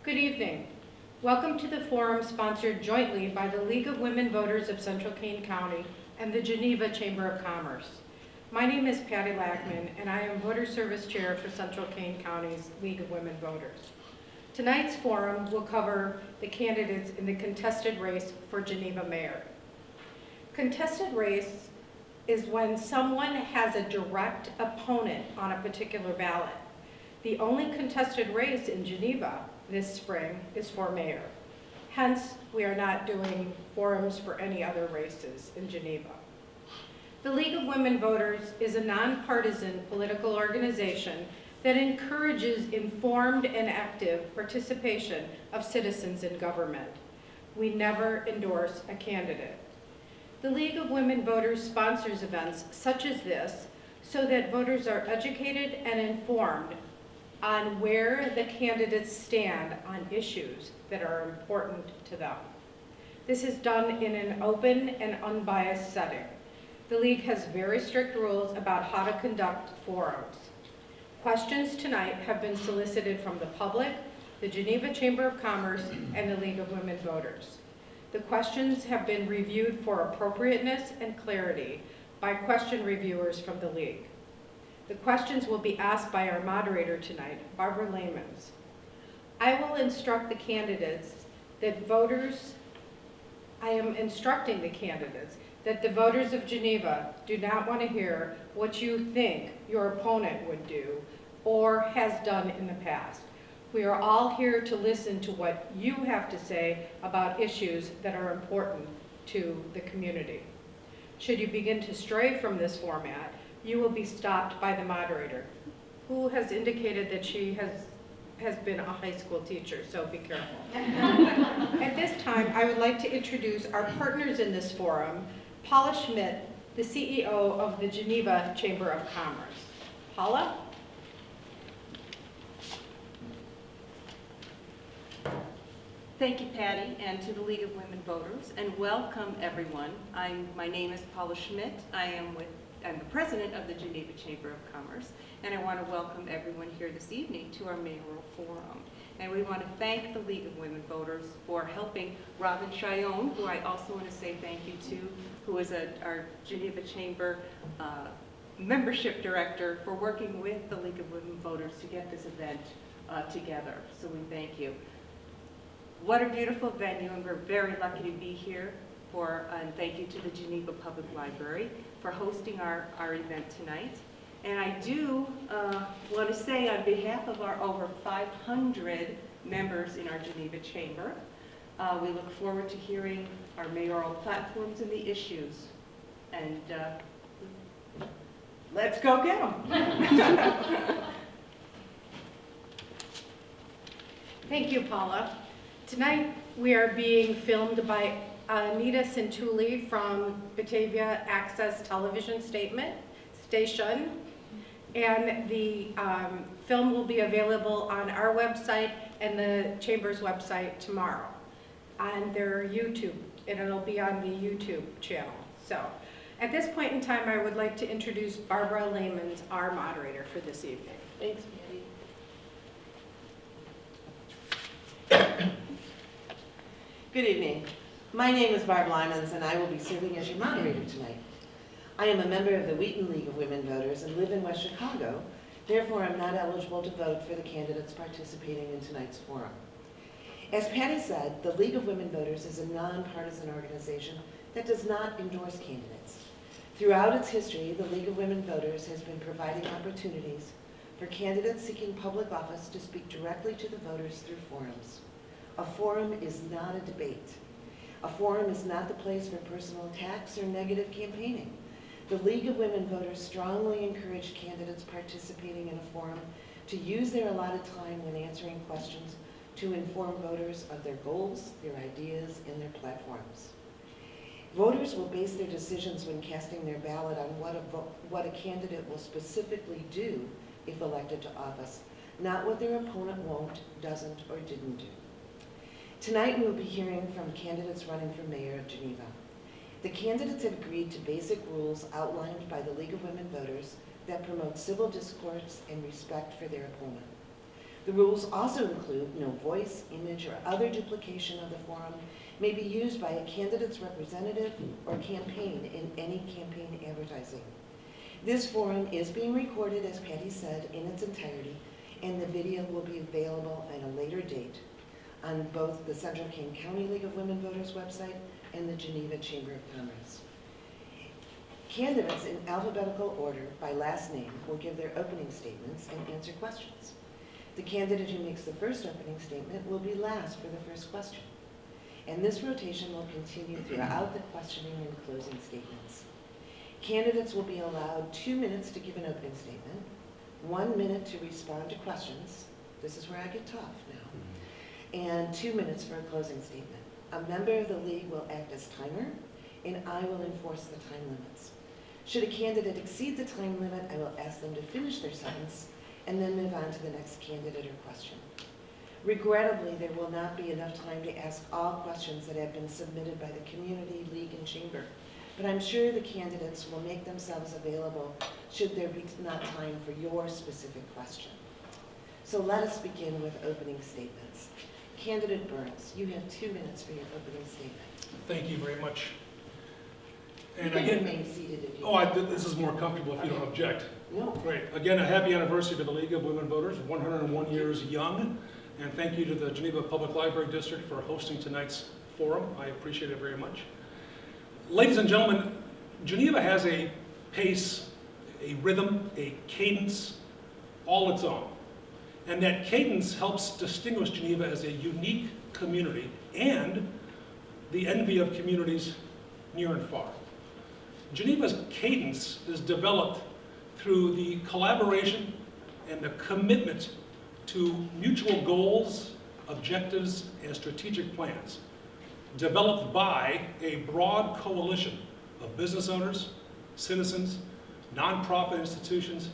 Good evening. Welcome to the forum sponsored jointly by the League of Women Voters of Central Kane County and the Geneva Chamber of Commerce. My name is Patty Lackman, and I am Voter Service Chair for Central Kane County's League of Women Voters. Tonight's forum will cover the candidates in the contested race for Geneva Mayor. Contested race is when someone has a direct opponent on a particular ballot. The only contested race in Geneva this spring is for mayor. Hence, we are not doing forums for any other races in Geneva. The League of Women Voters is a nonpartisan political organization that encourages informed and active participation of citizens in government. We never endorse a candidate. The League of Women Voters sponsors events such as this so that voters are educated and informed on where the candidates stand on issues that are important to them. This is done in an open and unbiased setting. The League has very strict rules about how to conduct forums. Questions tonight have been solicited from the public, the Geneva Chamber of Commerce, and the League of Women Voters. The questions have been reviewed for appropriateness and clarity by question reviewers from the League. The questions will be asked by our moderator tonight, Barbara Lamans. I will instruct the candidates that I am instructing the candidates that the voters of Geneva do not want to hear what you think your opponent would do or has done in the past. We are all here to listen to what you have to say about issues that are important to the community. Should you begin to stray from this format, you will be stopped by the moderator, who has indicated that she has been a high school teacher, so be careful. At this time, I would like to introduce our partners in this forum, Paula Schmidt, the CEO of the Geneva Chamber of Commerce. Paula? Thank you, Patty, and to the League of Women Voters, and welcome everyone. My name is Paula Schmidt. I'm the president of the Geneva Chamber of Commerce, and I want to welcome everyone here this evening to our mayoral forum. And we want to thank the League of Women Voters for helping Robin Cheyenne, who I also want to say thank you to, who is our Geneva Chamber membership director, for working with the League of Women Voters to get this event together. So we thank you. What a beautiful venue, and we're very lucky to be here. And thank you to the Geneva Public Library for hosting our event tonight. And I do want to say on behalf of our over 500 members in our Geneva Chamber, we look forward to hearing our mayoral platforms and the issues. And let's go get them. Thank you, Paula. Tonight we are being filmed by Anita Centulli from Batavia Access Television Station, and the film will be available on our website and the Chamber's website tomorrow on their YouTube, and it'll be on the YouTube channel. So at this point in time, I would like to introduce Barbara Lamans, our moderator for this evening. Thanks, Patty. Good evening. My name is Barb Lamans, and I will be serving as your moderator tonight. I am a member of the Wheaton League of Women Voters and live in West Chicago. Therefore, I'm not eligible to vote for the candidates participating in tonight's forum. As Patty said, the League of Women Voters is a nonpartisan organization that does not endorse candidates. Throughout its history, the League of Women Voters has been providing opportunities for candidates seeking public office to speak directly to the voters through forums. A forum is not a debate. A forum is not the place for personal attacks or negative campaigning. The League of Women Voters strongly encourage candidates participating in a forum to use their allotted time when answering questions to inform voters of their goals, their ideas, and their platforms. Voters will base their decisions when casting their ballot on what a candidate will specifically do if elected to office, not what their opponent won't, doesn't, or didn't do. Tonight we will be hearing from candidates running for mayor of Geneva. The candidates have agreed to basic rules outlined by the League of Women Voters that promote civil discourse and respect for their opponent. The rules also include no voice, image, or other duplication of the forum may be used by a candidate's representative or campaign in any campaign advertising. This forum is being recorded, as Patty said, in its entirety, and the video will be available at a later date on both the Central Kane County League of Women Voters website and the Geneva Chamber of Commerce. Candidates in alphabetical order by last name will give their opening statements and answer questions. The candidate who makes the first opening statement will be last for the first question. And this rotation will continue throughout the questioning and closing statements. Candidates will be allowed 2 minutes to give an opening statement, 1 minute to respond to questions. This is where I get tough now. And 2 minutes for a closing statement. A member of the league will act as timer, and I will enforce the time limits. Should a candidate exceed the time limit, I will ask them to finish their sentence and then move on to the next candidate or question. Regrettably, there will not be enough time to ask all questions that have been submitted by the community, league, and chamber, but I'm sure the candidates will make themselves available should there be not time for your specific question. So let us begin with opening statements. Candidate Burns, you have 2 minutes for your opening statement. Thank you very much. You can remain seated if you want. This is more comfortable if you don't object. No. Great. Again, a happy anniversary to the League of Women Voters, 101 years young. And thank you to the Geneva Public Library District for hosting tonight's forum. I appreciate it very much. Ladies and gentlemen, Geneva has a pace, a rhythm, a cadence, all its own. And that cadence helps distinguish Geneva as a unique community and the envy of communities near and far. Geneva's cadence is developed through the collaboration and the commitment to mutual goals, objectives, and strategic plans, developed by a broad coalition of business owners, citizens, nonprofit institutions,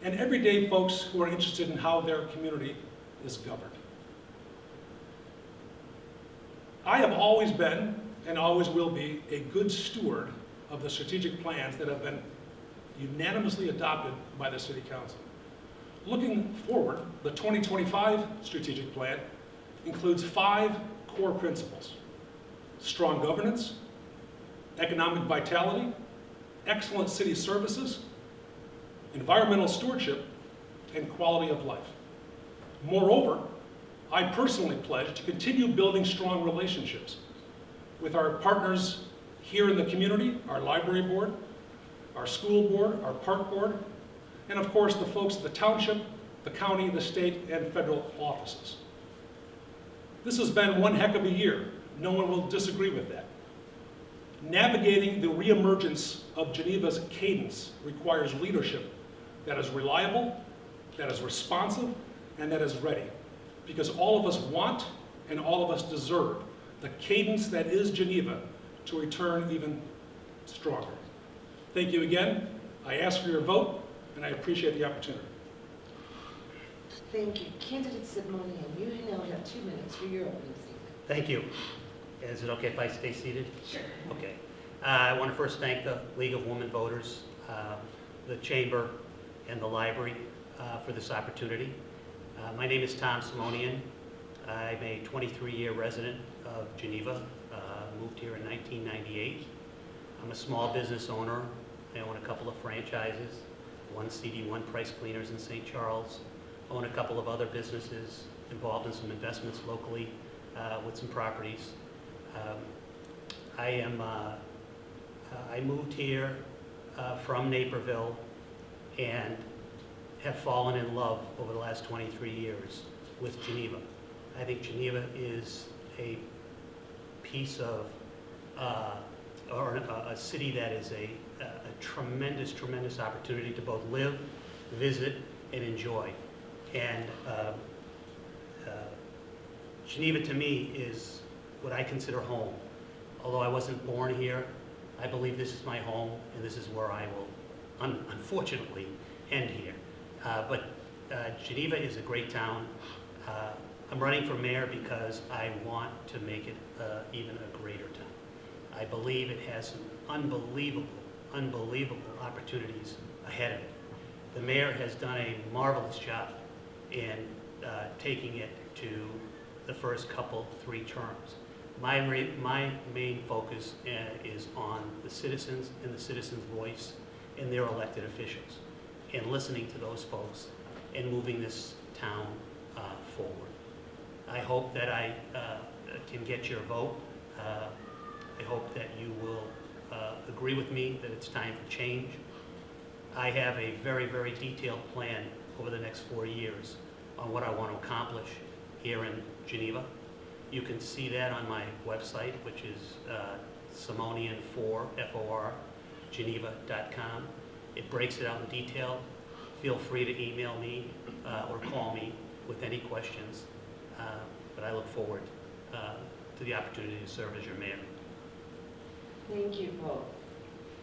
and everyday folks who are interested in how their community is governed. I have always been, and always will be, a good steward of the strategic plans that have been unanimously adopted by the City Council. Looking forward, the 2025 strategic plan includes 5 core principles: strong governance, economic vitality, excellent city services, environmental stewardship, and quality of life. Moreover, I personally pledge to continue building strong relationships with our partners here in the community, our library board, our school board, our park board, and of course the folks at the township, the county, the state, and federal offices. This has been one heck of a year. No one will disagree with that. Navigating the reemergence of Geneva's cadence requires leadership that is reliable, that is responsive, and that is ready. Because all of us want and all of us deserve the cadence that is Geneva to return even stronger. Thank you again. I ask for your vote, and I appreciate the opportunity. Thank you. Candidate Salonian, you now have 2 minutes for your opening statement. Thank you. Is it okay if I stay seated? Sure. Okay. I want to first thank the League of Women Voters, the Chamber, and the Library for this opportunity. My name is Tom Salonian. I'm a 23-year resident of Geneva. Moved here in 1998. I'm a small business owner. I own a couple of franchises, one CD1 Price Cleaners in St. Charles. I own a couple of other businesses, involved in some investments locally with some properties. I moved here from Naperville and have fallen in love over the last 23 years with Geneva. I think Geneva is a piece of, or a city that is a tremendous, tremendous opportunity to both live, visit, and enjoy. And Geneva to me is what I consider home. Although I wasn't born here, I believe this is my home, and this is where I will, unfortunately, end here. But Geneva is a great town. I'm running for mayor because I want to make it even a greater town. I believe it has some unbelievable, unbelievable opportunities ahead of it. The mayor has done a marvelous job in taking it to the first couple, 3 terms. My main focus is on the citizens and the citizens' voice and their elected officials, and listening to those folks and moving this town forward. I hope that I can get your vote. I hope that you will agree with me that it's time for change. I have a very, very detailed plan over the next 4 years on what I want to accomplish here in Geneva. You can see that on my website, which is Salonian4, F-O-R, Geneva.com. It breaks it out in detail. Feel free to email me or call me with any questions. But I look forward to the opportunity to serve as your mayor. Thank you both.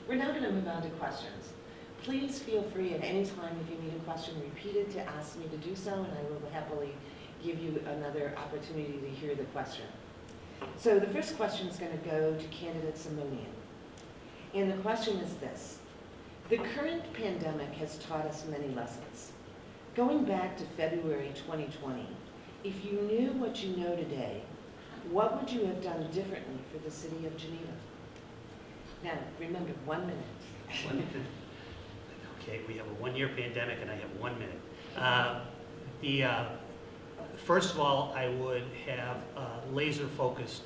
We're now going to move on to questions. Please feel free at any time, if you need a question repeated, to ask me to do so, and I will happily give you another opportunity to hear the question. So the first question is going to go to candidate Salonian. And the question is this: the current pandemic has taught us many lessons. Going back to February 2020, if you knew what you know today, what would you have done differently for the city of Geneva? Now, remember, 1 minute. Okay, we have a 1-year pandemic and I have 1 minute. First of all, I would have laser focused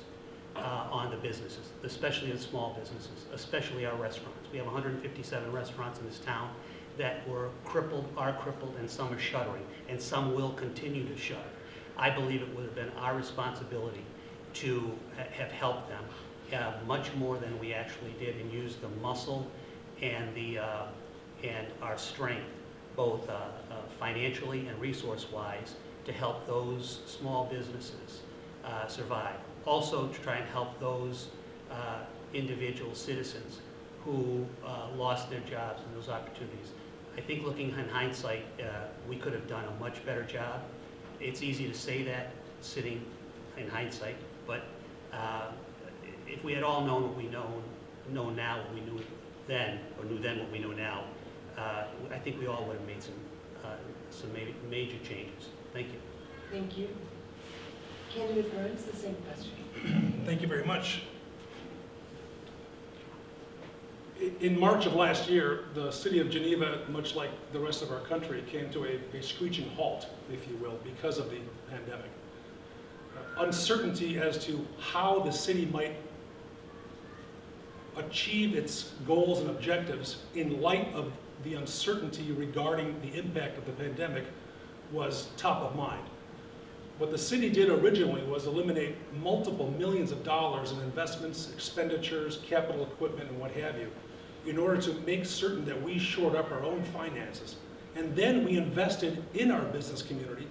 on the businesses, especially the small businesses, especially our restaurants. We have 157 restaurants in this town that are crippled, and some are shuttering, and some will continue to shutter. I believe it would have been our responsibility to have helped them much more than we actually did, and use the muscle and our strength, both financially and resource-wise, to help those small businesses survive. Also to try and help those individual citizens who lost their jobs and those opportunities. I think looking in hindsight, we could have done a much better job. It's easy to say that sitting in hindsight, but if we had all known what we know now, what we knew then, or knew then what we know now, I think we all would have made some major changes. Thank you. Thank you. Candidate Burns, the same question. Thank you very much. In March of last year, the city of Geneva, much like the rest of our country, came to a screeching halt, if you will, because of the pandemic. Uncertainty as to how the city might achieve its goals and objectives in light of the uncertainty regarding the impact of the pandemic was top of mind. What the city did originally was eliminate multiple millions of dollars in investments, expenditures, capital equipment, and what have you, in order to make certain that we shored up our own finances. And then we invested in our business community,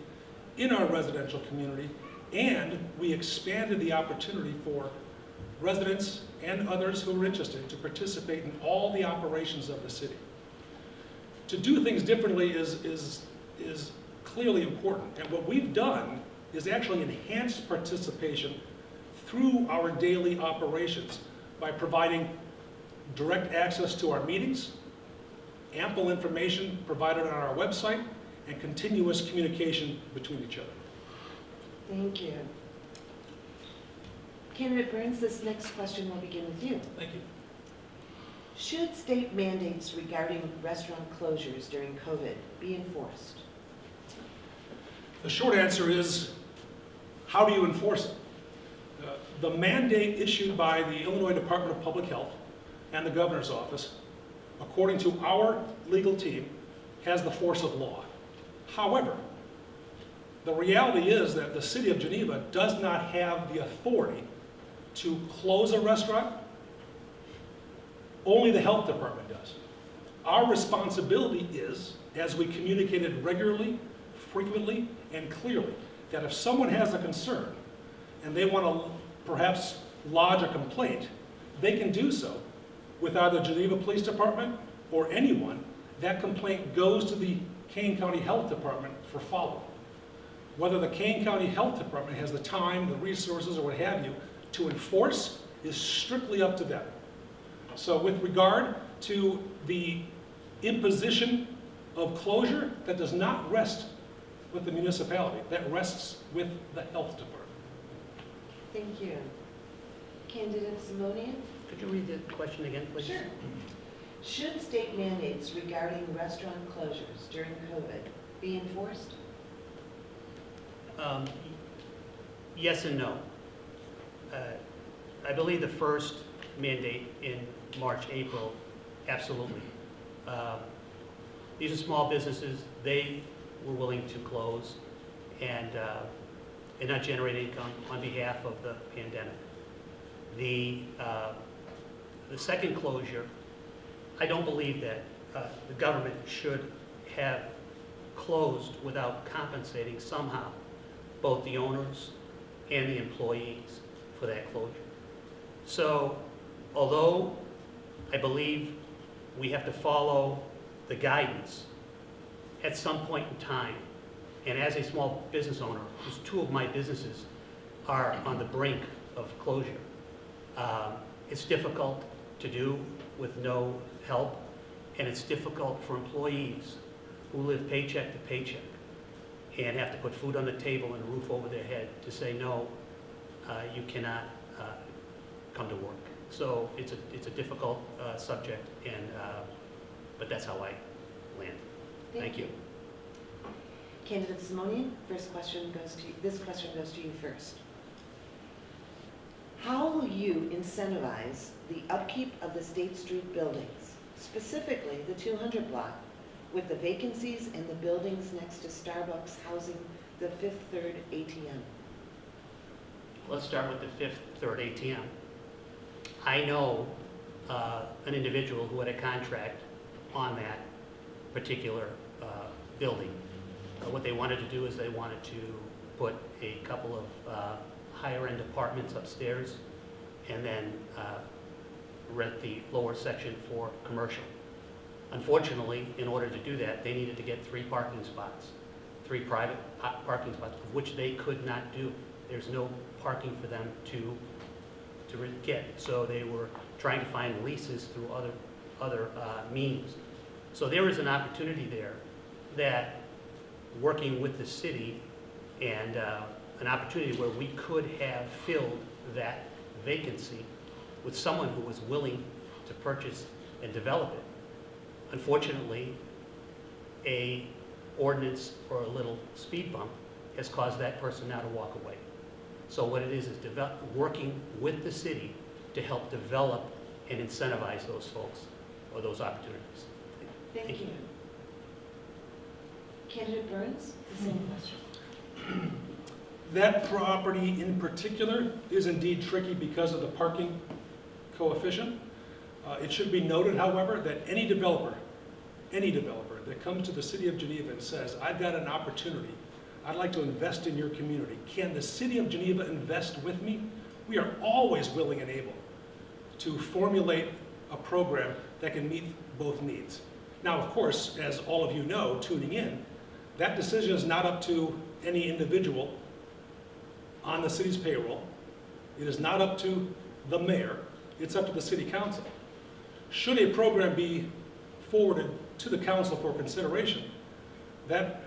in our residential community, and we expanded the opportunity for residents and others who are interested to participate in all the operations of the city. To do things differently is clearly important, and what we've done is actually enhance participation through our daily operations by providing direct access to our meetings, ample information provided on our website, and continuous communication between each other. Thank you. Candidate Burns, this next question will begin with you. Thank you. Should state mandates regarding restaurant closures during COVID be enforced? The short answer is, how do you enforce it? The mandate issued by the Illinois Department of Public Health and the governor's office, according to our legal team, has the force of law. However, the reality is that the city of Geneva does not have the authority to close a restaurant. Only the health department does. Our responsibility is, as we communicated regularly, frequently, and clearly, that if someone has a concern and they want to perhaps lodge a complaint, they can do so with either Geneva Police Department or anyone. That complaint goes to the Kane County Health Department for follow-up. Whether the Kane County Health Department has the time, the resources, or what have you to enforce is strictly up to them. So with regard to the imposition of closure, that does not rest with the municipality. That rests with the health department. Thank you. Candidate Salonian? Could you read the question again, please? Sure. Should state mandates regarding restaurant closures during COVID be enforced? Yes and no. I believe the first mandate in March, April, absolutely. These are small businesses. They were willing to close and not generate income on behalf of the pandemic. The second closure, I don't believe that the government should have closed without compensating somehow both the owners and the employees for that closure. So, although I believe we have to follow the guidance at some point in time, and as a small business owner, because two of my businesses are on the brink of closure, it's difficult to do with no help, and it's difficult for employees who live paycheck to paycheck and have to put food on the table and a roof over their head to say, no, you cannot come to work. So it's a difficult subject, and but that's how I land. Thank you. Candidate Simonian, first question goes to you. This question goes to you first. How will you incentivize the upkeep of the State Street buildings, specifically the 200 block, with the vacancies in the buildings next to Starbucks housing the Fifth Third ATM? Let's start with the Fifth Third ATM. I know an individual who had a contract on that particular building. What they wanted to do is they wanted to put a couple of higher-end apartments upstairs and then rent the lower section for commercial. Unfortunately, in order to do that, they needed to get 3 parking spots, 3 private parking spots, which they could not do. There's no parking for them to get. So they were trying to find leases through other means. So there is an opportunity there that, working with the city, and an opportunity where we could have filled that vacancy with someone who was willing to purchase and develop it. Unfortunately, a ordinance or a little speed bump has caused that person now to walk away. So what it is working with the city to help develop and incentivize those folks or those opportunities. Thank you. Candidate Burns, the same question. That property in particular is indeed tricky because of the parking coefficient. It should be noted, however, that any developer that comes to the city of Geneva and says, I've got an opportunity, I'd like to invest in your community, can the city of Geneva invest with me? We are always willing and able to formulate a program that can meet both needs. Now, of course, as all of you know, tuning in, that decision is not up to any individual on the city's payroll. It is not up to the mayor. It's up to the city council. Should a program be forwarded to the council for consideration, that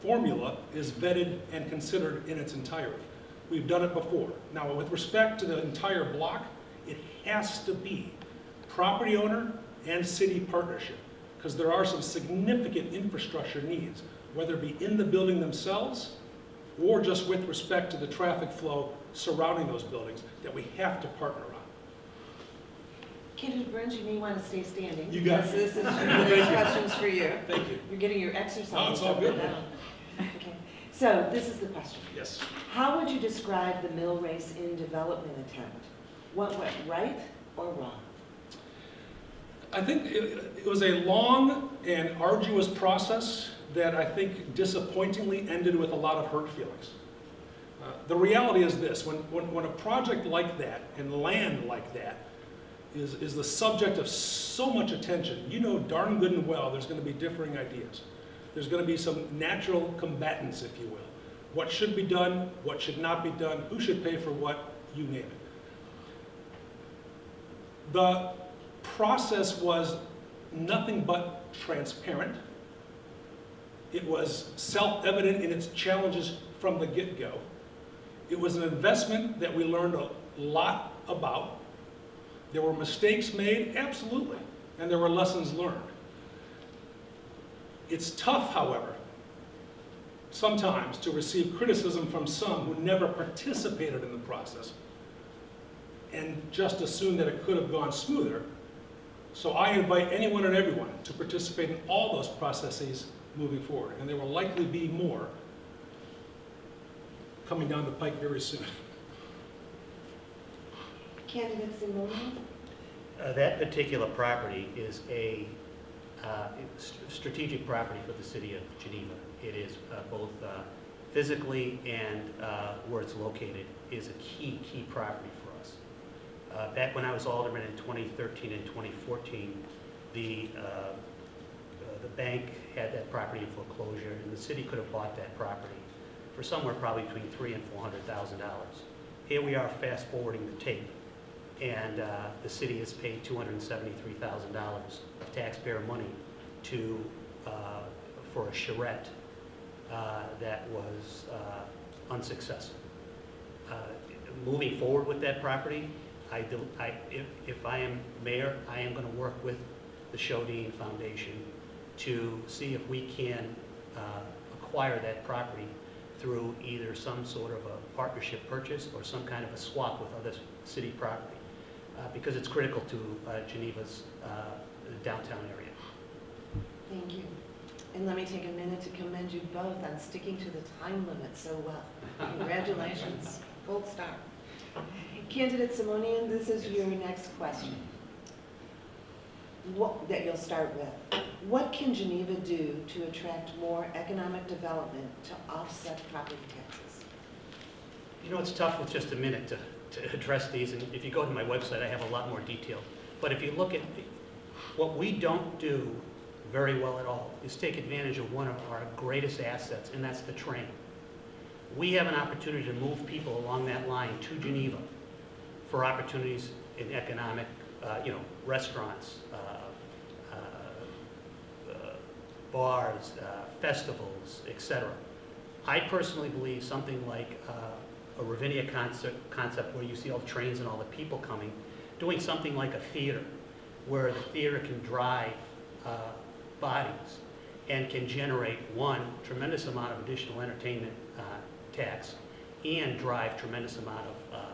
formula is vetted and considered in its entirety. We've done it before. Now, with respect to the entire block, it has to be property owner and city partnership, because there are some significant infrastructure needs, whether it be in the building themselves or just with respect to the traffic flow surrounding those buildings, that we have to partner on. Candidate Burns, you may want to stay standing. You got it. This is these questions for you. Thank you. You're getting your exercise. Oh, it's all good. Okay. So this is the question. Yes. How would you describe the mill race in development attempt? What went right or wrong? I think it was a long and arduous process that I think disappointingly ended with a lot of hurt feelings. The reality is this, when a project like that and land like that is the subject of so much attention, you know darn good and well there's going to be differing ideas. There's going to be some natural combatants, if you will. What should be done, what should not be done, who should pay for what, you name it. The process was nothing but transparent It was self-evident in its challenges from the get-go. It was an investment that we learned a lot about. There were mistakes made, absolutely, and there were lessons learned. It's tough, however, sometimes to receive criticism from some who never participated in the process and just assume that it could have gone smoother. So I invite anyone and everyone to participate in all those processes moving forward, and there will likely be more coming down the pike very soon. Candidate Salonian? That particular property is a strategic property for the city of Geneva. It is both physically and where it's located is a key property for us. Back when I was alderman in 2013 and 2014, the bank had that property in foreclosure, and the city could have bought that property for somewhere probably between $300,000 and $400,000. Here we are fast forwarding the tape, and the city has paid $273,000 of taxpayer money for a charrette that was unsuccessful. Moving forward with that property, if I am mayor, I am going to work with the Shodine Foundation to see if we can acquire that property through either some sort of a partnership purchase or some kind of a swap with other city property, because it's critical to Geneva's downtown area. Thank you. And let me take a minute to commend you both on sticking to the time limit so well. Congratulations. Gold star. Candidate Salonian, this is your next question that you'll start with. What can Geneva do to attract more economic development to offset property taxes? You know, it's tough with just a minute to address these, and if you go to my website, I have a lot more detail. But if you look at what we don't do very well at all is take advantage of one of our greatest assets, and that's the train. We have an opportunity to move people along that line to Geneva for opportunities in economic, restaurants, bars, festivals, etc. I personally believe something like a Ravinia concept where you see all the trains and all the people coming, doing something like a theater, where the theater can drive bodies and can generate, one, tremendous amount of additional entertainment tax and drive tremendous amount of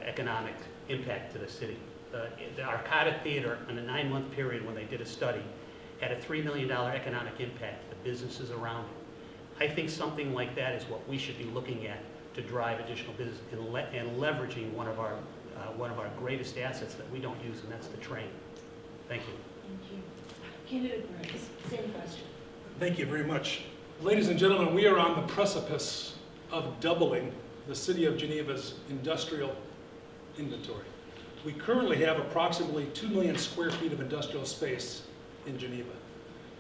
economic impact to the city. The Arcata Theater, in a 9-month period when they did a study, had a $3 million economic impact to the businesses around it. I think something like that is what we should be looking at to drive additional business and leveraging one of our greatest assets that we don't use, and that's the train. Thank you. Thank you. Candidate Burns, same question. Thank you very much. Ladies and gentlemen, we are on the precipice of doubling the city of Geneva's industrial inventory. We currently have approximately 2 million square feet of industrial space in Geneva.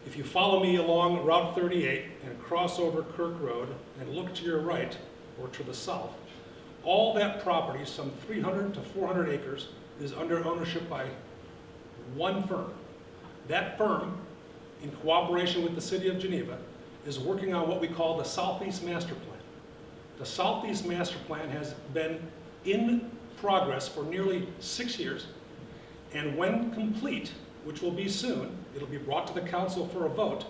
If you follow me along Route 38 and cross over Kirk Road and look to your right or to the south, all that property, some 300 to 400 acres, is under ownership by one firm. That firm, in cooperation with the city of Geneva, is working on what we call the Southeast Master Plan. The Southeast Master Plan has been in progress for nearly 6 years, and when complete, which will be soon, it'll be brought to the council for a vote,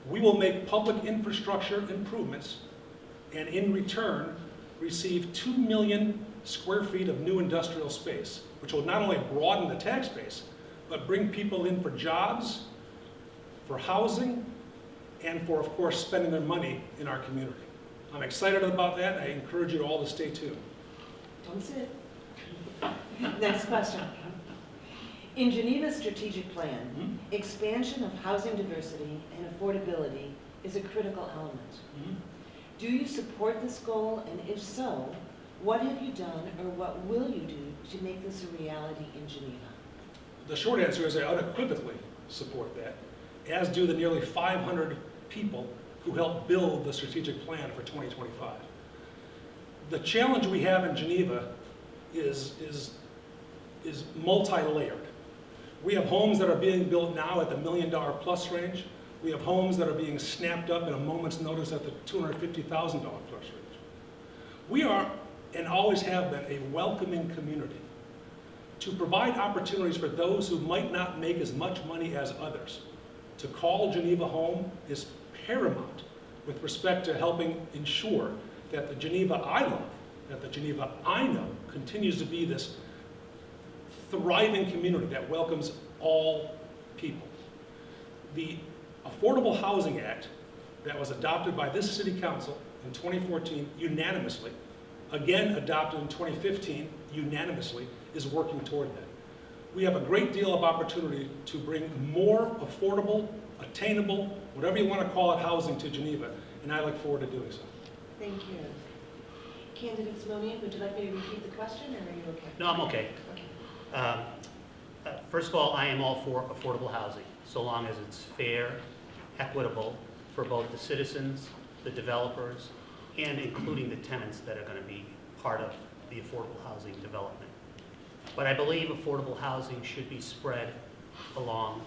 we will make public infrastructure improvements and in return receive 2 million square feet of new industrial space, which will not only broaden the tax base, but bring people in for jobs, for housing, and for, of course, spending their money in our community. I'm excited about that, and I encourage you all to stay tuned. Don't sit. Next question. In Geneva's strategic plan, expansion of housing diversity and affordability is a critical element. Do you support this goal, and if so, what have you done or what will you do to make this a reality in Geneva? The short answer is I unequivocally support that, as do the nearly 500 people who helped build the strategic plan for 2025. The challenge we have in Geneva is multi-layered. We have homes that are being built now at the $1 million+ range. We have homes that are being snapped up in a moment's notice at the $250,000 plus range. We are, and always have been, a welcoming community to provide opportunities for those who might not make as much money as others. To call Geneva home is paramount with respect to helping ensure that the Geneva I love, that the Geneva I know, continues to be this thriving community that welcomes all people. The Affordable Housing Act that was adopted by this City Council in 2014 unanimously, again adopted in 2015 unanimously, is working toward that. We have a great deal of opportunity to bring more affordable, attainable, whatever you want to call it, housing to Geneva, and I look forward to doing so. Thank you. Candidate Salonian, would you like me to repeat the question, or are you okay? No, I'm okay. Okay. First of all, I am all for affordable housing, so long as it's fair, equitable for both the citizens, the developers, and including the tenants that are going to be part of the affordable housing development. But I believe affordable housing should be spread along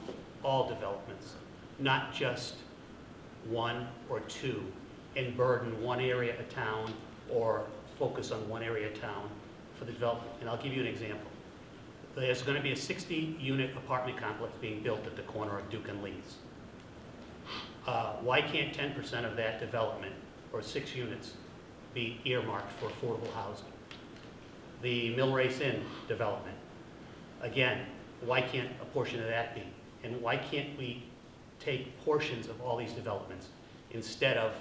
all developments, not just one or two, and burden one area of town or focus on one area of town for the development. And I'll give you an example. There's going to be a 60-unit apartment complex being built at the corner of Duke and Lee's. Why can't 10% of that development, or 6 units, be earmarked for affordable housing? The Mill Race Inn development, again, why can't a portion of that be? And why can't we take portions of all these developments instead of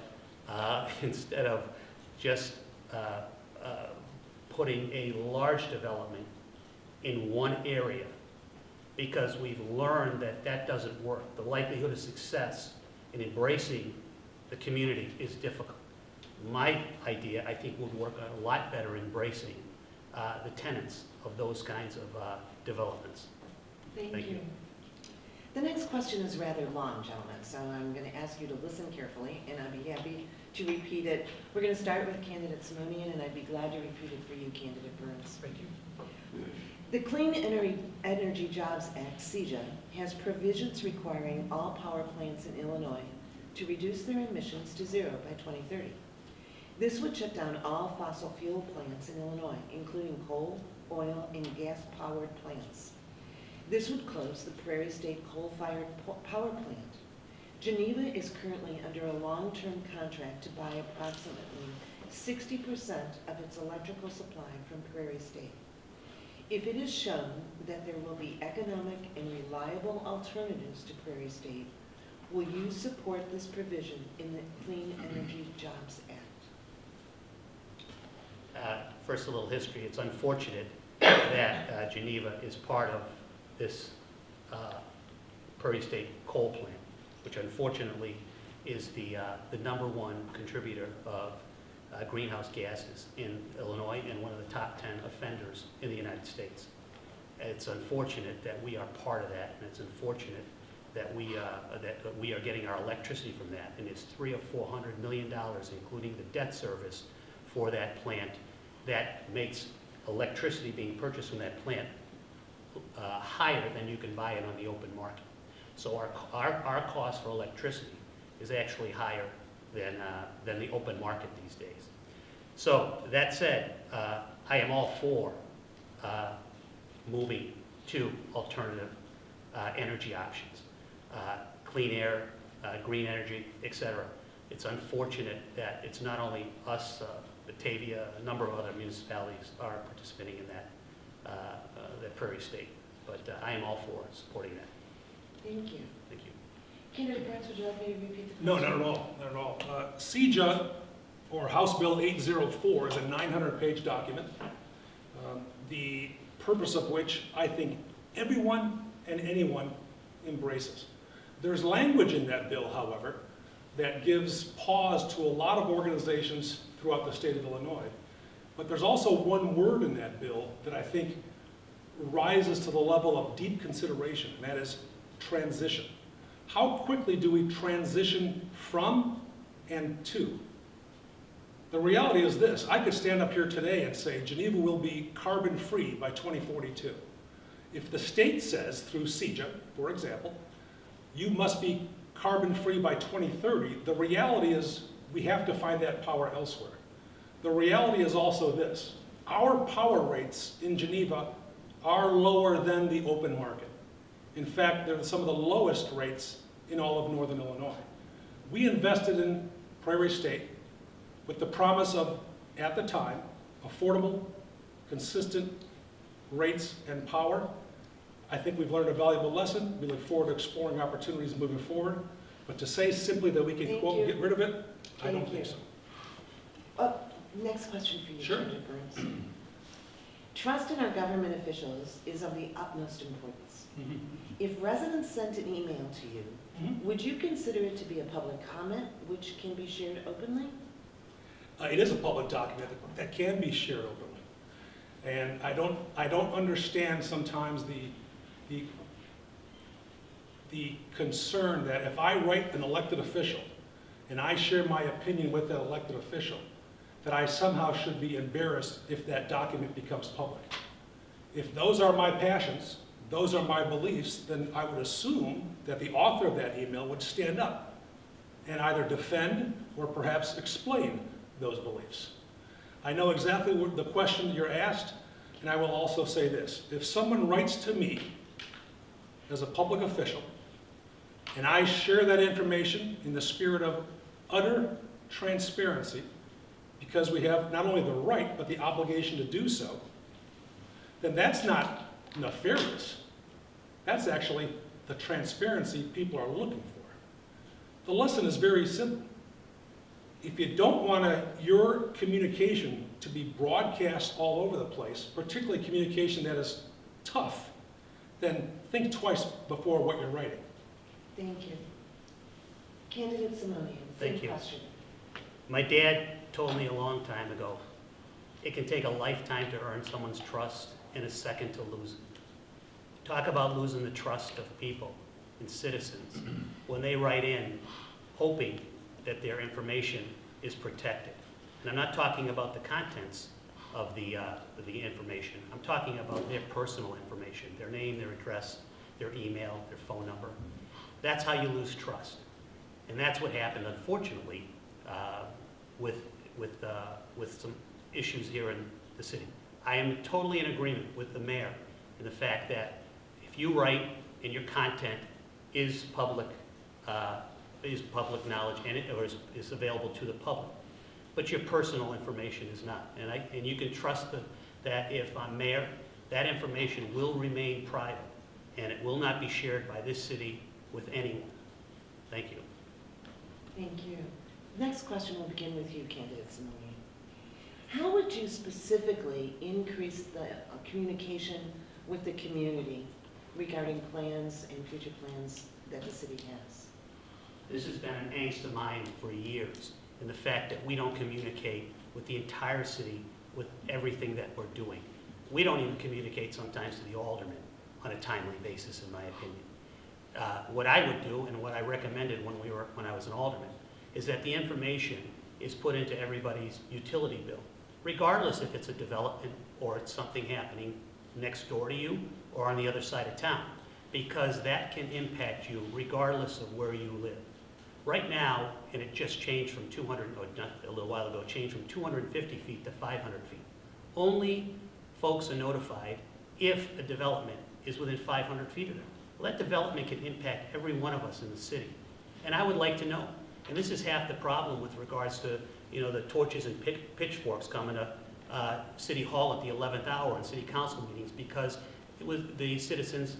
just putting a large development in one area? Because we've learned that that doesn't work. The likelihood of success in embracing the community is difficult. My idea, I think, would work a lot better embracing the tenants of those kinds of developments. Thank you. The next question is rather long, gentlemen, so I'm going to ask you to listen carefully, and I'd be happy to repeat it. We're going to start with candidate Simonian, and I'd be glad to repeat it for you, candidate Burns. Thank you. The Clean Energy Jobs Act, CEJA, has provisions requiring all power plants in Illinois to reduce their emissions to zero by 2030. This would shut down all fossil fuel plants in Illinois, including coal, oil, and gas-powered plants. This would close the Prairie State coal-fired power plant. Geneva is currently under a long-term contract to buy approximately 60% of its electrical supply from Prairie State. If it is shown that there will be economic and reliable alternatives to Prairie State, will you support this provision in the Clean Energy Jobs Act? First, a little history. It's unfortunate that Geneva is part of this Prairie State coal plant, which unfortunately is the #1 contributor of greenhouse gases in Illinois and one of the top 10 offenders in the United States. It's unfortunate that we are part of that, and it's unfortunate that we are getting our electricity from that, and it's $300 or $400 million, including the debt service for that plant, that makes electricity being purchased from that plant higher than you can buy it on the open market. So our cost for electricity is actually higher than the open market these days. So that said, I am all for moving to alternative energy options, clean air, green energy, etc. It's unfortunate that it's not only us, Batavia, a number of other municipalities are participating in that Prairie State, but I am all for supporting that. Thank you. Thank you. Candidate Burns, would you like me to repeat the question? No, not at all, not at all. CEJA, or House Bill 804, is a 900-page document, the purpose of which I think everyone and anyone embraces. There's language in that bill, however, that gives pause to a lot of organizations throughout the state of Illinois. But there's also one word in that bill that I think rises to the level of deep consideration, and that is transition. How quickly do we transition from and to? The reality is this: I could stand up here today and say Geneva will be carbon-free by 2042. If the state says, through CEJA, for example, you must be carbon-free by 2030, the reality is we have to find that power elsewhere. The reality is also this. Our power rates in Geneva are lower than the open market. In fact, they're some of the lowest rates in all of Northern Illinois. We invested in Prairie State with the promise of, at the time, affordable, consistent rates and power. I think we've learned a valuable lesson. We look forward to exploring opportunities moving forward. But to say simply that we can, Thank quote, you. get rid of it, I Thank don't think you. so. Next question for you, Sure. Candidate Burns. Trust in our government officials is of the utmost importance. Mhm. If residents sent an email to you, Mhm. would you consider it to be a public comment which can be shared openly? It is a public document that can be shared openly. And I don't understand sometimes the concern that if I write an elected official and I share my opinion with that elected official, that I somehow should be embarrassed if that document becomes public. If those are my passions, those are my beliefs, then I would assume that the author of that email would stand up and either defend or perhaps explain those beliefs. I know exactly what the question you're asked, and I will also say this. If someone writes to me as a public official, and I share that information in the spirit of utter transparency, because we have not only the right, but the obligation to do so, then that's not nefarious. That's actually the transparency people are looking for. The lesson is very simple. If you don't want your communication to be broadcast all over the place, particularly communication that is tough, then think twice before what you're writing. Thank you. Candidate Salonian, Thank same you. question. My dad told me a long time ago, it can take a lifetime to earn someone's trust and a second to lose it. Talk about losing the trust of people and citizens when they write in hoping that their information is protected. And I'm not talking about the contents of the information. I'm talking about their personal information, their name, their address, their email, their phone number. That's how you lose trust. And that's what happened, unfortunately, with some issues here in the city. I am totally in agreement with the mayor in the fact that if you write and your content is public knowledge and is available to the public, but your personal information is not. And you can trust that if I'm mayor, that information will remain private and it will not be shared by this city with anyone. Thank you. Thank you. Next question will begin with you, Candidate Salonian. How would you specifically increase the communication with the community regarding plans and future plans that the city has? This has been an angst of mine for years, and the fact that we don't communicate with the entire city with everything that we're doing. We don't even communicate sometimes to the aldermen on a timely basis, in my opinion. What I would do, and what I recommended when I was an alderman, is that the information is put into everybody's utility bill, regardless if it's a development or it's something happening next door to you or on the other side of town, because that can impact you regardless of where you live. Right now, and it just changed from 200, or a little while ago, changed from 250 feet to 500 feet. Only folks are notified if a development is within 500 feet of them. Well, that development can impact every one of us in the city. And I would like to know. And this is half the problem with regards to, the torches and pitchforks coming to City Hall at the 11th hour and city council meetings, because the citizens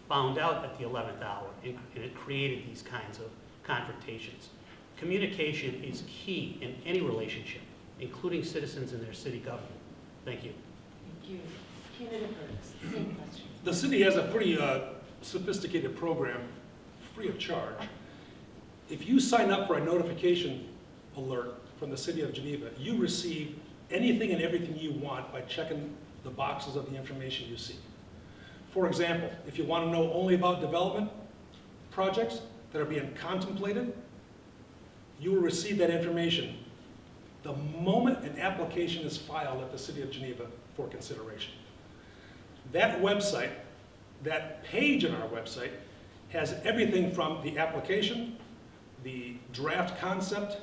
found out at the 11th hour, and it created these kinds of confrontations. Communication is key in any relationship, including citizens and their city government. Thank you. Thank you. Candidate Burns, same question. The city has a pretty sophisticated program, free of charge. If you sign up for a notification alert from the city of Geneva, you receive anything and everything you want by checking the boxes of the information you seek. For example, if you want to know only about development projects that are being contemplated, you will receive that information the moment an application is filed at the city of Geneva for consideration. That website, that page on our website, has everything from the application the draft concept,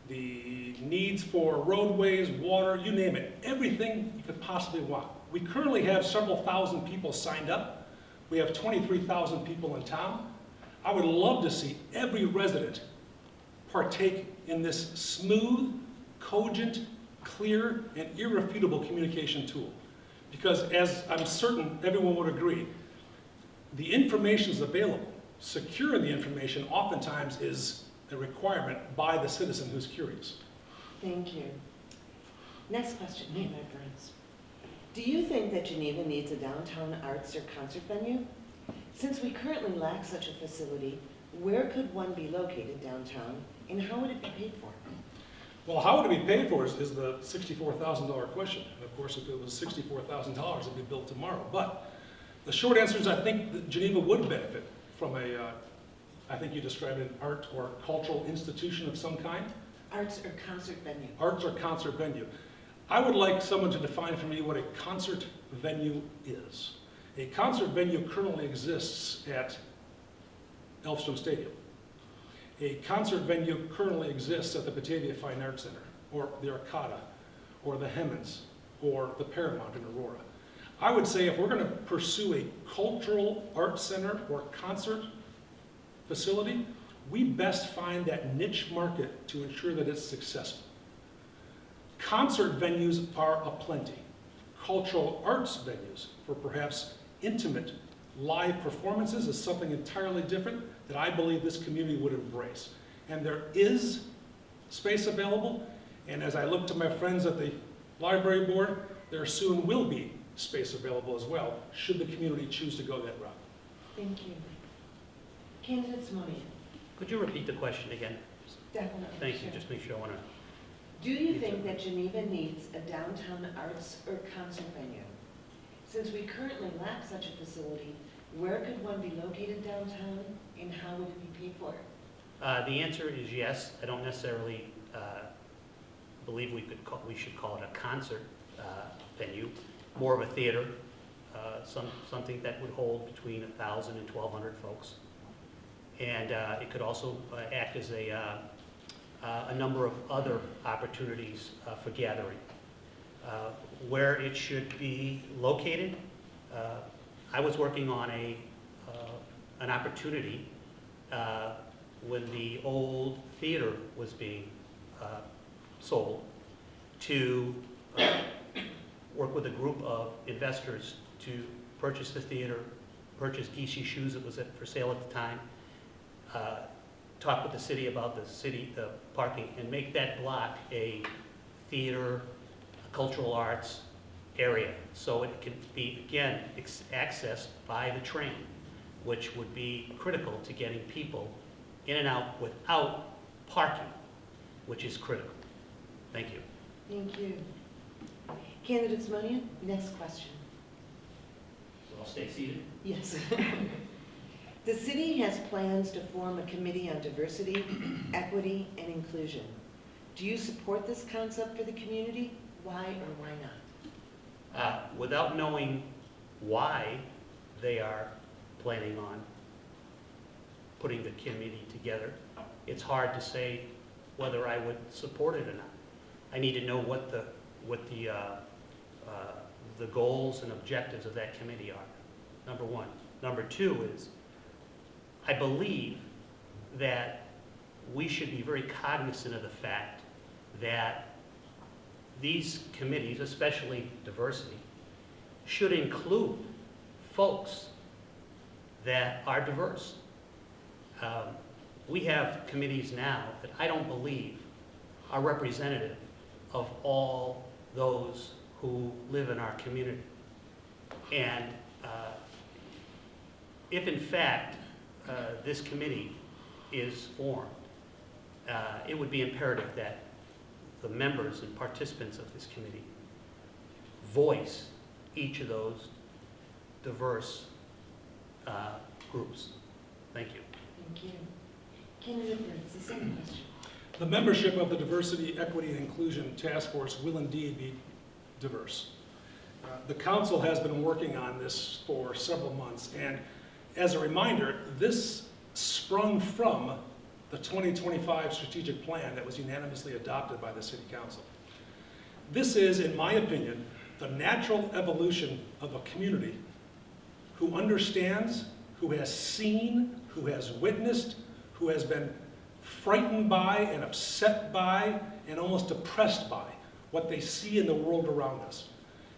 the needs for roadways, water, you name it, everything you could possibly want. We currently have several thousand people signed up. We have 23,000 people in town. I would love to see every resident partake in this smooth, cogent, clear, and irrefutable communication tool. Because as I'm certain everyone would agree, the information is available. Securing the information oftentimes is a requirement by the citizen who's curious. Thank you. Next question, Mayor Burns. Do you think that Geneva needs a downtown arts or concert venue? Since we currently lack such a facility, where could one be located downtown, and how would it be paid for? Well, how would it be paid for is the $64,000 question. And of course, if it was $64,000, it'd be built tomorrow. But the short answer is I think that Geneva would benefit from I think you described an art or cultural institution of some kind. Arts or concert venue? Arts or concert venue. I would like someone to define for me what a concert venue is. A concert venue currently exists at Elfstrom Stadium. A concert venue currently exists at the Batavia Fine Arts Center, or the Arcada, or the Hemmons, or the Paramount in Aurora. I would say if we're going to pursue a cultural arts center or concert facility, we best find that niche market to ensure that it's successful. Concert venues are aplenty. Cultural arts venues for perhaps intimate live performances is something entirely different that I believe this community would embrace. And there is space available, and as I look to my friends at the library board, there soon will be space available as well, should the community choose to go that route. Thank you. Candidate Salonian. Could you repeat the question again? Definitely. Thank you, sure. just make sure I want to. Do you think that Geneva needs a downtown arts or concert venue? Since we currently lack such a facility, where could one be located downtown, and how would it be paid for? The answer is yes. I don't necessarily believe we should call it a concert venue, more of a theater, something that would hold between 1,000 and 1,200 folks. And it could also act as a number of other opportunities for gathering. Where it should be located, I was working on an opportunity when the old theater was being sold to work with a group of investors to purchase the theater, purchase Geesey Shoes that was for sale at the time, talk with the city about the parking, and make that block a theater, cultural arts area, so it can be, again, accessed by the train, which would be critical to getting people in and out without parking, which is critical. Thank you. Thank you. Candidate Salonian, next question. So I'll stay seated. Yes. The city has plans to form a committee on diversity, equity, and inclusion. Do you support this concept for the community? Why or why not? Without knowing why they are planning on putting the committee together, it's hard to say whether I would support it or not. I need to know what the goals and objectives of that committee are, number one. Number two is, I believe that we should be very cognizant of the fact that these committees, especially diversity, should include folks that are diverse. We have committees now that I don't believe are representative of all those who live in our community. And if in fact this committee is formed, it would be imperative that the members and participants of this committee voice each of those diverse groups. Thank you. Thank you. Candidate Burns, the same question. The membership of the Diversity, Equity, and Inclusion Task Force will indeed be diverse. The council has been working on this for several months, and as a reminder, this sprung from the 2025 strategic plan that was unanimously adopted by the City Council. This is, in my opinion, the natural evolution of a community who understands, who has seen, who has witnessed, who has been frightened by and upset by and almost depressed by what they see in the world around us.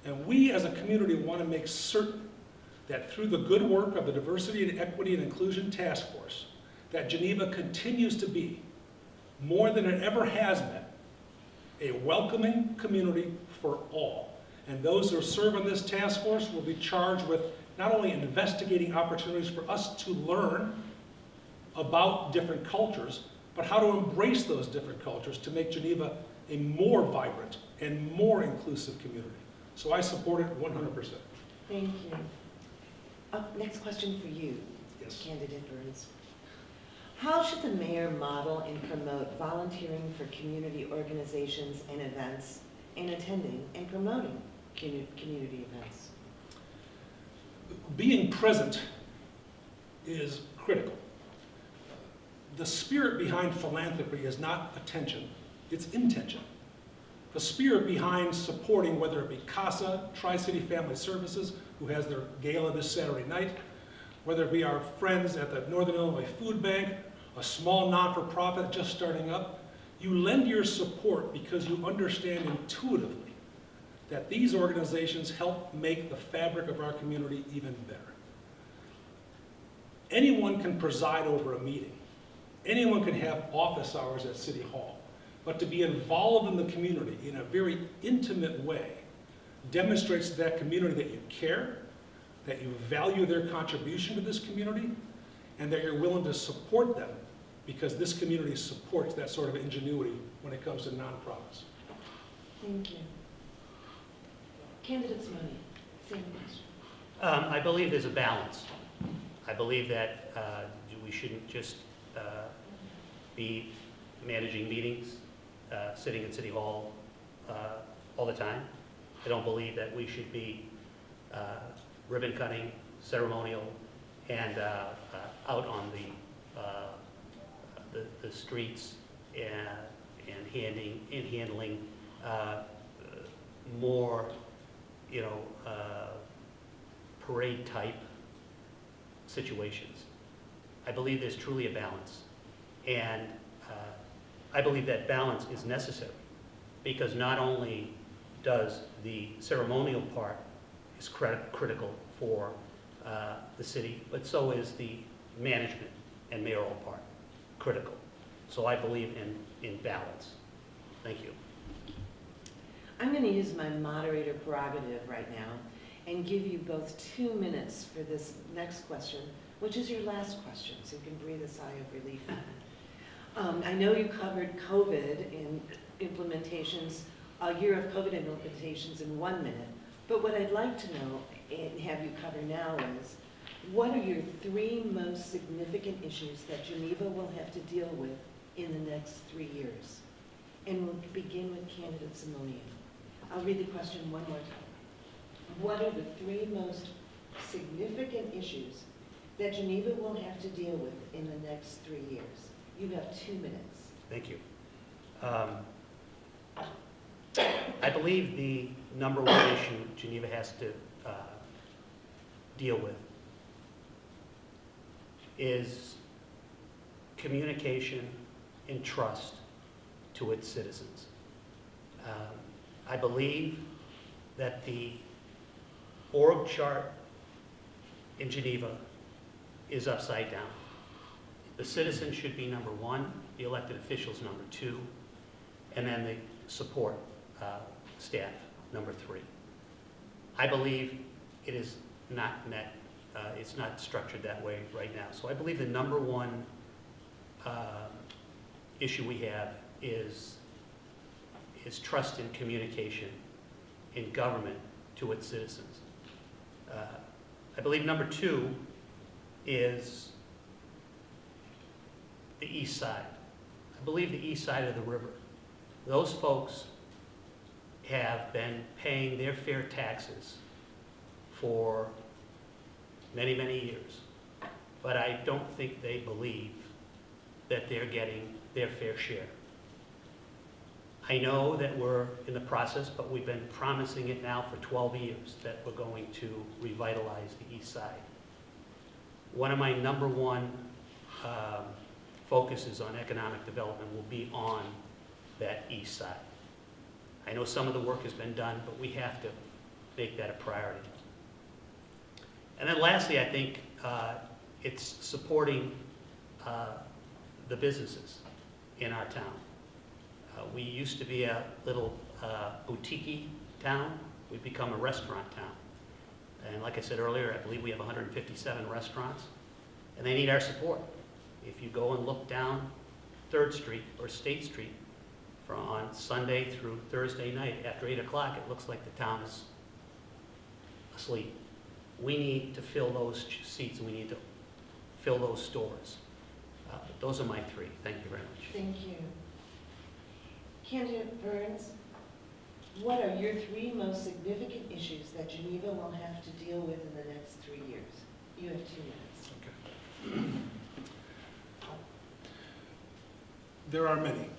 And we as a community want to make certain that through the good work of the Diversity and Equity and Inclusion Task Force, that Geneva continues to be, more than it ever has been, a welcoming community for all. And those who serve on this task force will be charged with not only investigating opportunities for us to learn about different cultures, but how to embrace those different cultures to make Geneva a more vibrant and more inclusive community. So I support it 100%. Thank you. Next question for you, Yes. candidate Burns. How should the mayor model and promote volunteering for community organizations and events, and attending and promoting community events? Being present is critical. The spirit behind philanthropy is not attention, it's intention. The spirit behind supporting, whether it be CASA, Tri-City Family Services, who has their gala this Saturday night, whether it be our friends at the Northern Illinois Food Bank, a small not-for-profit just starting up, you lend your support because you understand intuitively that these organizations help make the fabric of our community even better. Anyone can preside over a meeting. Anyone can have office hours at City Hall. But to be involved in the community in a very intimate way demonstrates to that community that you care, that you value their contribution to this community, and that you're willing to support them because this community supports that sort of ingenuity when it comes to nonprofits. Thank you. Candidate Simone, same question. I believe there's a balance. I believe that we shouldn't just be managing meetings, sitting in City Hall all the time. I don't believe that we should be ribbon cutting, ceremonial, and out on the streets and handling more, parade type situations. I believe there's truly a balance, and I believe that balance is necessary because not only does the ceremonial part is critical for the city, but so is the management and mayoral part critical. So I believe in balance. Thank you. I'm going to use my moderator prerogative right now and give you both 2 minutes for this next question, which is your last question, so you can breathe a sigh of relief. I know you covered COVID and implementations, a year of COVID implementations in 1 minute, but what I'd like to know and have you cover now is, what are your 3 most significant issues that Geneva will have to deal with in the next 3 years? And we'll begin with candidate Salonian. I'll read the question one more time. What are the 3 most significant issues that Geneva will have to deal with in the next 3 years? You have 2 minutes. Thank you. I believe the number one issue Geneva has to deal with is communication and trust to its citizens. I believe that the org chart in Geneva is upside down. The citizens should be number 1, the elected officials number 2, and then the support staff number 3. I believe it is not met, it's not structured that way right now. So I believe the number 1 issue we have is trust and communication in government to its citizens. I believe number 2 is the east side. I believe the east side of the river. Those folks have been paying their fair taxes for many, many years. But I don't think they believe that they're getting their fair share. I know that we're in the process, but we've been promising it now for 12 years that we're going to revitalize the east side. One of my number one focuses on economic development will be on that east side. I know some of the work has been done, but we have to make that a priority. And then lastly, I think it's supporting the businesses in our town. We used to be a little boutique-y town. We've become a restaurant town. And like I said earlier, I believe we have 157 restaurants, and they need our support. If you go and look down 3rd Street or State Street on Sunday through Thursday night after 8 o'clock, it looks like the town is asleep. We need to fill those seats, and we need to fill those stores. Those are my 3. Thank you very much. Thank you. Candidate Burns, what are your 3 most significant issues that Geneva will have to deal with in the next 3 years? You have 2 minutes. Okay. There are many.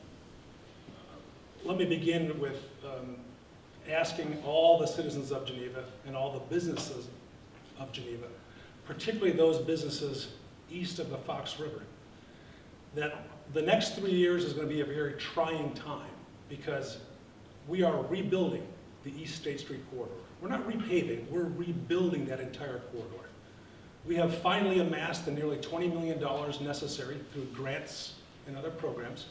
Let me begin with asking all the citizens of Geneva and all the businesses of Geneva, particularly those businesses east of the Fox River, that the next 3 years is going to be a very trying time because we are rebuilding the East State Street corridor. We're not repaving, we're rebuilding that entire corridor. We have finally amassed the nearly $20 million necessary through grants and other programs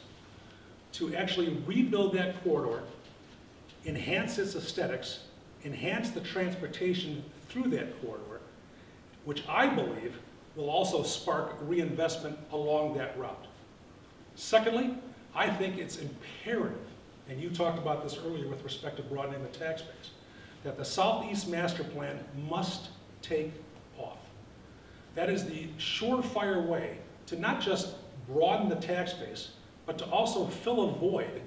to actually rebuild that corridor, enhance its aesthetics, enhance the transportation through that corridor, which I believe will also spark reinvestment along that route. Secondly, I think it's imperative, and you talked about this earlier with respect to broadening the tax base, that the Southeast Master Plan must take off. That is the surefire way to not just broaden the tax base, but to also fill a void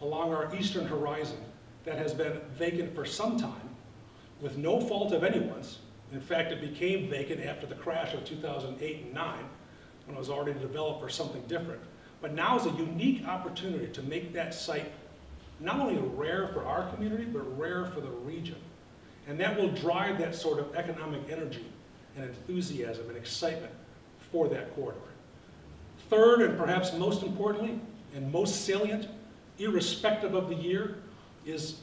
along our eastern horizon that has been vacant for some time with no fault of anyone's. In fact, it became vacant after the crash of 2008 and 9 when it was already developed for something different. But now is a unique opportunity to make that site not only rare for our community, but rare for the region. And that will drive that sort of economic energy and enthusiasm and excitement for that corridor. Third, and perhaps most importantly, and most salient, irrespective of the year, is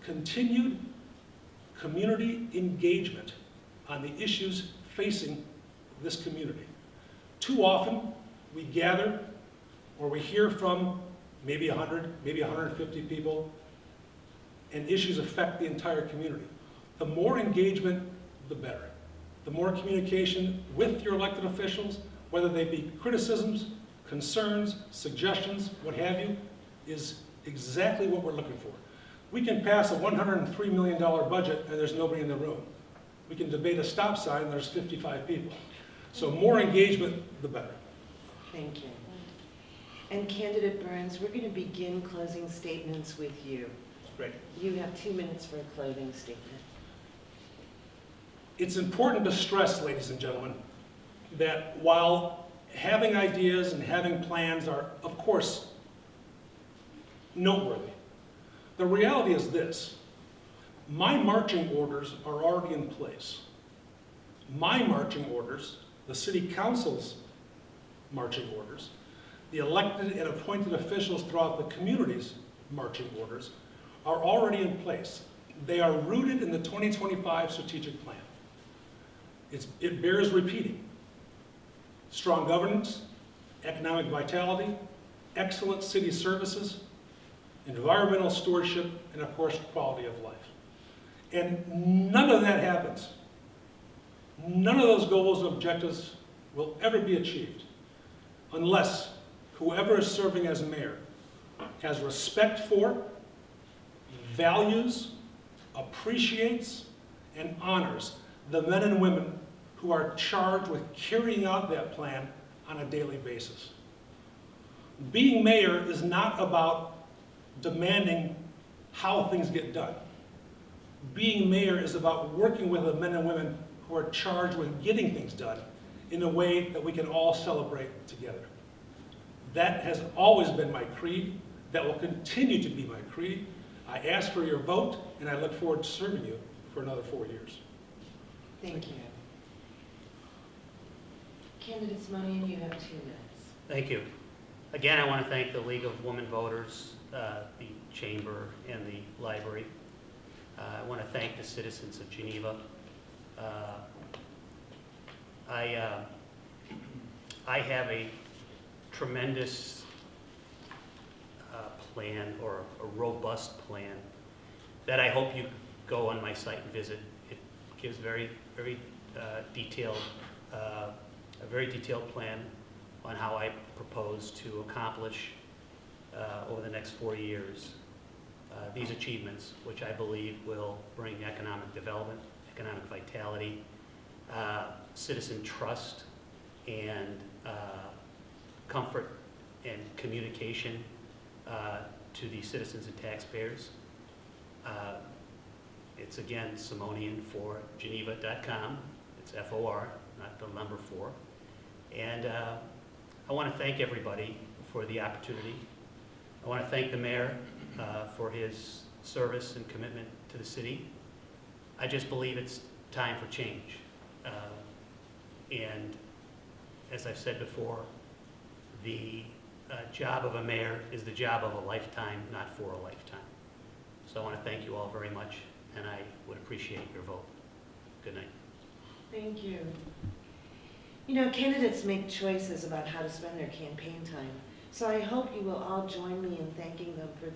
continued community engagement on the issues facing this community. Too often, we gather or we hear from maybe 100, maybe 150 people, and issues affect the entire community. The more engagement, the better. The more communication with your elected officials, whether they be criticisms, concerns, suggestions, what have you, is exactly what we're looking for. We can pass a $103 million budget and there's nobody in the room. We can debate a stop sign and there's 55 people. So more engagement, the better. Thank you. And Candidate Burns, we're going to begin closing statements with you. Great. You have 2 minutes for a closing statement. It's important to stress, ladies and gentlemen, that while having ideas and having plans are, of course, noteworthy, the reality is this: my marching orders are already in place. My marching orders, the City Council's marching orders, the elected and appointed officials throughout the community's marching orders are already in place. They are rooted in the 2025 strategic plan. It bears repeating. Strong governance, economic vitality, excellent city services, environmental stewardship, and of course, quality of life. And none of that happens. None of those goals and objectives will ever be achieved unless whoever is serving as mayor has respect for, values, appreciates, and honors the men and women who are charged with carrying out that plan on a daily basis. Being mayor is not about demanding how things get done. Being mayor is about working with the men and women who are charged with getting things done in a way that we can all celebrate together. That has always been my creed. That will continue to be my creed. I ask for your vote, and I look forward to serving you for another 4 years. Thank you. Candidate Salonian, you have 2 minutes. Thank you. Again, I want to thank the League of Women Voters, the Chamber, and the Library. I want to thank the citizens of Geneva. I have a tremendous plan, or a robust plan, that I hope you go on my site and visit. It gives very detailed, a very detailed plan on how I propose to accomplish over the next 4 years these achievements, which I believe will bring economic development, economic vitality, citizen trust, and comfort and communication to the citizens and taxpayers. It's again Simonian for Geneva.com. It's FOR, not the number 4. And I want to thank everybody for the opportunity. I want to thank the mayor for his service and commitment to the city. I just believe it's time for change. And as I've said before, the job of a mayor is the job of a lifetime, not for a lifetime. So I want to thank you all very much, and I would appreciate your vote. Good night. Thank you. You know, candidates make choices about how to spend their campaign time. So I hope you will all join me in thanking them for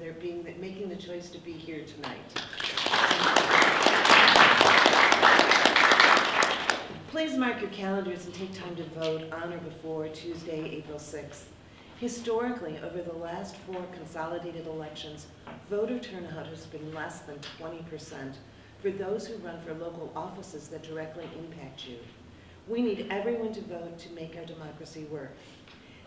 making the choice to be here tonight. Please mark your calendars and take time to vote on or before Tuesday, April 6th. Historically, over the last 4 consolidated elections, voter turnout has been less than 20% for those who run for local offices that directly impact you. We need everyone to vote to make our democracy work.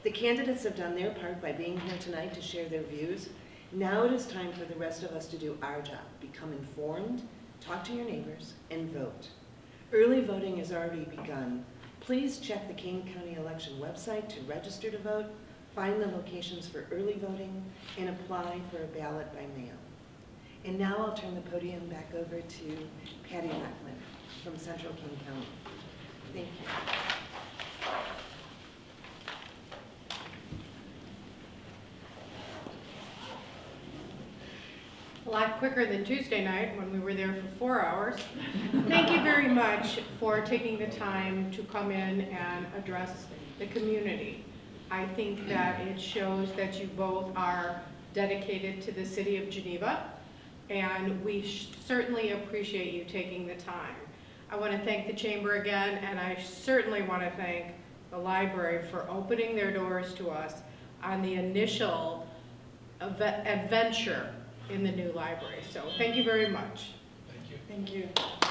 The candidates have done their part by being here tonight to share their views. Now it is time for the rest of us to do our job, become informed, talk to your neighbors, and vote. Early voting has already begun. Please check the Kane County election website to register to vote, find the locations for early voting, and apply for a ballot by mail. And now I'll turn the podium back over to Patty Lackman from Central Kane County. Thank you. A lot quicker than Tuesday night when we were there for 4 hours. Thank you very much for taking the time to come in and address the community. I think that it shows that you both are dedicated to the city of Geneva, and we certainly appreciate you taking the time. I want to thank the Chamber again, and I certainly want to thank the library for opening their doors to us on the initial adventure in the new library. So thank you very much. Thank you. Thank you.